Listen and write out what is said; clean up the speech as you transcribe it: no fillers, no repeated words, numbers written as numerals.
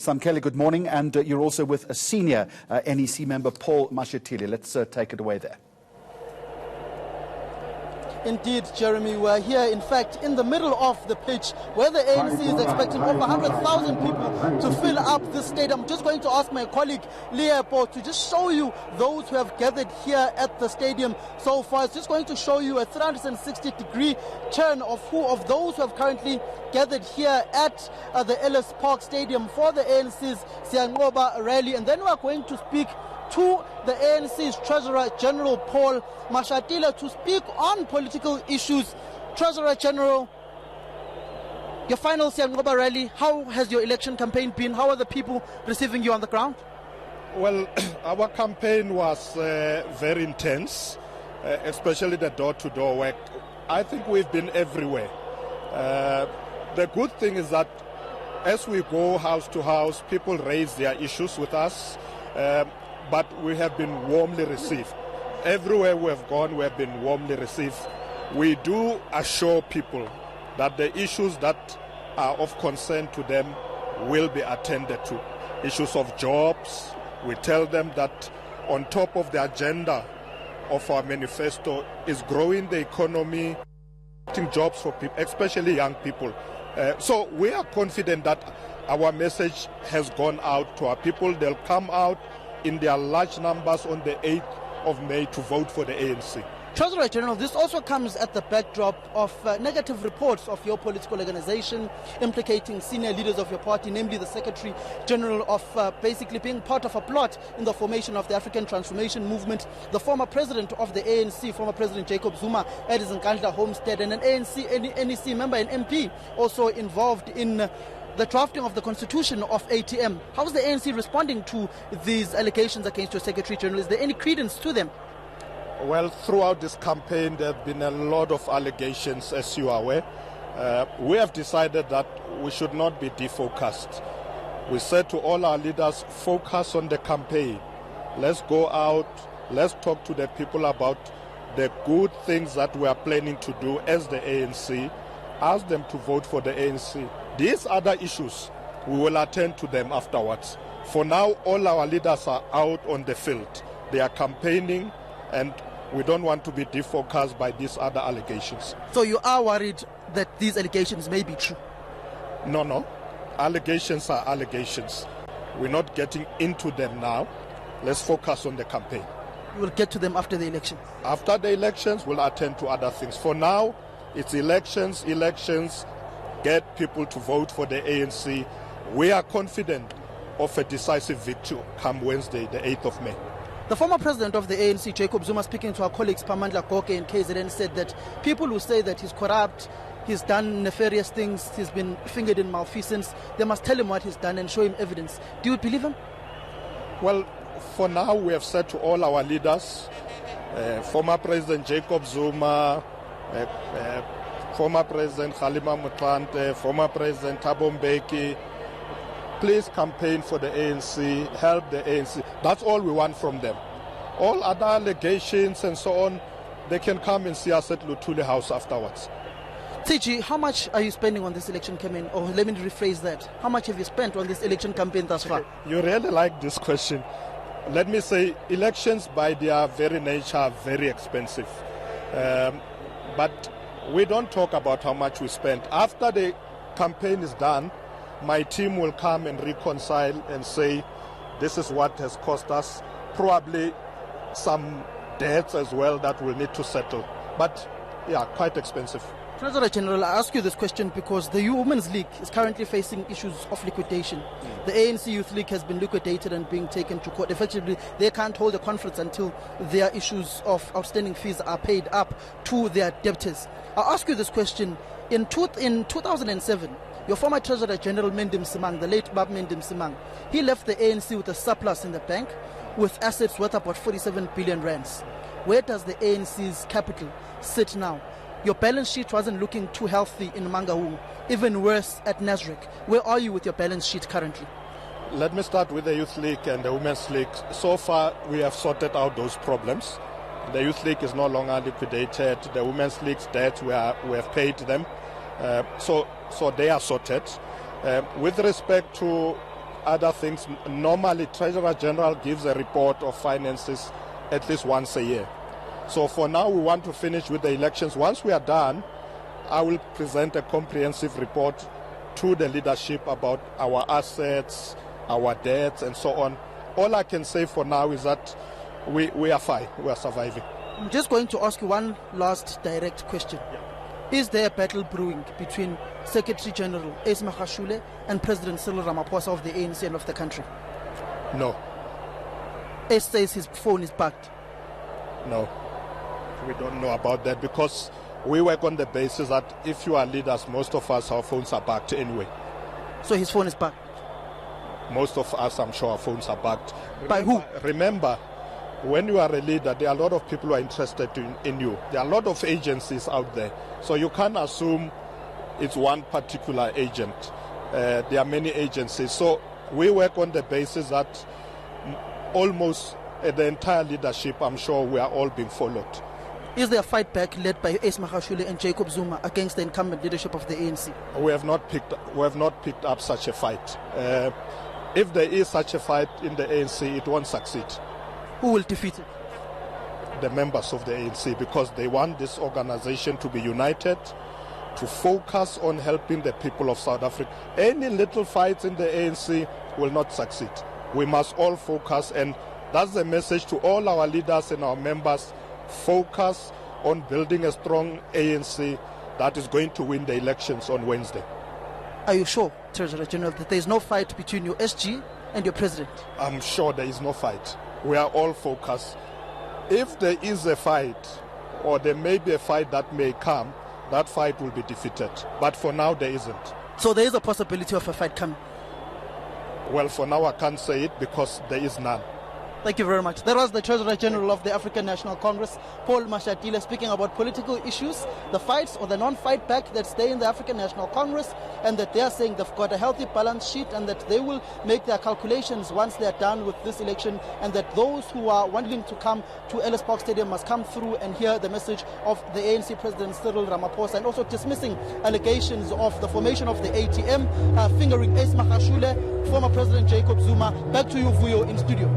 Samkele, good morning, and you're also with a senior NEC member, Paul Mashatile. Let's take it away there. Indeed, Jeremy, we're here, in fact, in the middle of the pitch where the ANC is expecting over 100,000 people to fill up this stadium. I'm just going to ask my colleague, Leopold, to just show you those who have gathered here at the stadium so far. It's just going to show you a 360-degree turn of those who have currently gathered here at the Ellis Park Stadium for the ANC's Siyanqoba rally. And then we are going to speak to the ANC's Treasurer General Paul Mashatile to speak on political issues. Treasurer General, your final Siyanqoba rally, how has your election campaign been? How are the people receiving you on the ground? Well, our campaign was very intense, especially the door-to-door work. I think we've been everywhere. The good thing is that as we go house to house, people raise their issues with us. But we have been warmly received. Everywhere we have gone, we have been warmly received. We do assure people that the issues that are of concern to them will be attended to. Issues of jobs, we tell them that on top of the agenda of our manifesto is growing the economy, creating jobs for people, especially young people. So we are confident that our message has gone out to our people. They'll come out in their large numbers on the 8th of May to vote for the ANC. Treasurer General, this also comes at the backdrop of negative reports of your political organization implicating senior leaders of your party, namely the Secretary General, of basically being part of a plot in the formation of the African Transformation Movement. The former president of the ANC, former President Jacob Zuma, at his Nkandla homestead, and an NEC member and MP also involved in the drafting of the constitution of ATM. How is the ANC responding to these allegations against your Secretary General? Is there any credence to them? Well, throughout this campaign, there have been a lot of allegations, as you are aware. We have decided that we should not be defocused. We said to all our leaders, focus on the campaign. Let's go out, let's talk to the people about the good things that we are planning to do as the ANC. Ask them to vote for the ANC. These other issues, we will attend to them afterwards. For now, all our leaders are out on the field. They are campaigning, and we don't want to be defocused by these other allegations. So you are worried that these allegations may be true? No. Allegations are allegations. We're not getting into them now. Let's focus on the campaign. You will get to them after the election? After the elections, we'll attend to other things. For now, it's elections. Get people to vote for the ANC. We are confident of a decisive victory come Wednesday, the 8th of May. The former president of the ANC, Jacob Zuma, speaking to our colleagues Pamandla Goke in KZN, said that people who say that he's corrupt, he's done nefarious things, he's been fingered in malfeasance, they must tell him what he's done and show him evidence. Do you believe him? Well, for now, we have said to all our leaders, former President Jacob Zuma, former President Kgalema Motlanthe, former President Thabo Mbeki, please campaign for the ANC, help the ANC. That's all we want from them. All other allegations and so on, they can come and see us at Luthuli House afterwards. TG, how much are you spending on this election campaign? Or let me rephrase that. How much have you spent on this election campaign thus far? You really like this question. Let me say, elections by their very nature are very expensive. But we don't talk about how much we spent. After the campaign is done, my team will come and reconcile and say, this is what has cost us. Probably some debts as well that we'll need to settle. But yeah, quite expensive. Treasurer General, I ask you this question because the Women's League is currently facing issues of liquidation. The ANC Youth League has been liquidated and being taken to court. Effectively, they can't hold a conference until their issues of outstanding fees are paid up to their debtors. I'll ask you this question. In 2007, your former Treasurer General Mendim Simang, the late Bab Mendim Simang, he left the ANC with a surplus in the bank with assets worth about 47 billion rands. Where does the ANC's capital sit now? Your balance sheet wasn't looking too healthy in Mangaung, even worse at Nasrec. Where are you with your balance sheet currently? Let me start with the Youth League and the Women's League. So far, we have sorted out those problems. The Youth League is no longer liquidated. The Women's League's debt, we have paid them. So they are sorted. With respect to other things. Normally, Treasurer General gives a report of finances at least once a year. So for now, we want to finish with the elections. Once we are done, I will present a comprehensive report to the leadership about our assets, our debts, and so on. All I can say for now is that we are fine. We are surviving. I'm just going to ask you one last direct question. Yeah. Is there a battle brewing between Secretary General Ace Magashule and President Cyril Ramaphosa of the ANC and of the country? No. Ace says his phone is bugged. No. We don't know about that because we work on the basis that if you are leaders, most of us, our phones are bugged anyway. So his phone is bugged? Most of us, I'm sure, our phones are bugged. By who? Remember, when you are a leader, there are a lot of people who are interested in you. There are a lot of agencies out there. So you can't assume it's one particular agent. There are many agencies. So we work on the basis that almost the entire leadership, I'm sure we are all being followed. Is there a fight back led by Ace Magashule and Jacob Zuma against the incumbent leadership of the ANC? We have not picked up such a fight. If there is such a fight in the ANC, it won't succeed. Who will defeat it? The members of the ANC, because they want this organization to be united, to focus on helping the people of South Africa. Any little fights in the ANC will not succeed. We must all focus, and that's the message to all our leaders and our members. Focus on building a strong ANC that is going to win the elections on Wednesday. Are you sure, Treasurer General, that there is no fight between your SG and your president? I'm sure there is no fight. We are all focused. If there is a fight, or there may be a fight that may come, that fight will be defeated. But for now, there isn't. So there is a possibility of a fight coming? Well, for now, I can't say it because there is none. Thank you very much. That was the Treasurer General of the African National Congress, Paul Mashatile, speaking about political issues, the fights or the non-fight back that stay in the African National Congress, and that they are saying they've got a healthy balance sheet and that they will make their calculations once they are done with this election, and that those who are wanting to come to Ellis Park Stadium must come through and hear the message of the ANC President Cyril Ramaphosa, and also dismissing allegations of the formation of the ATM, fingering Ace Magashule, former President Jacob Zuma. Back to you, Vuyo, in studio.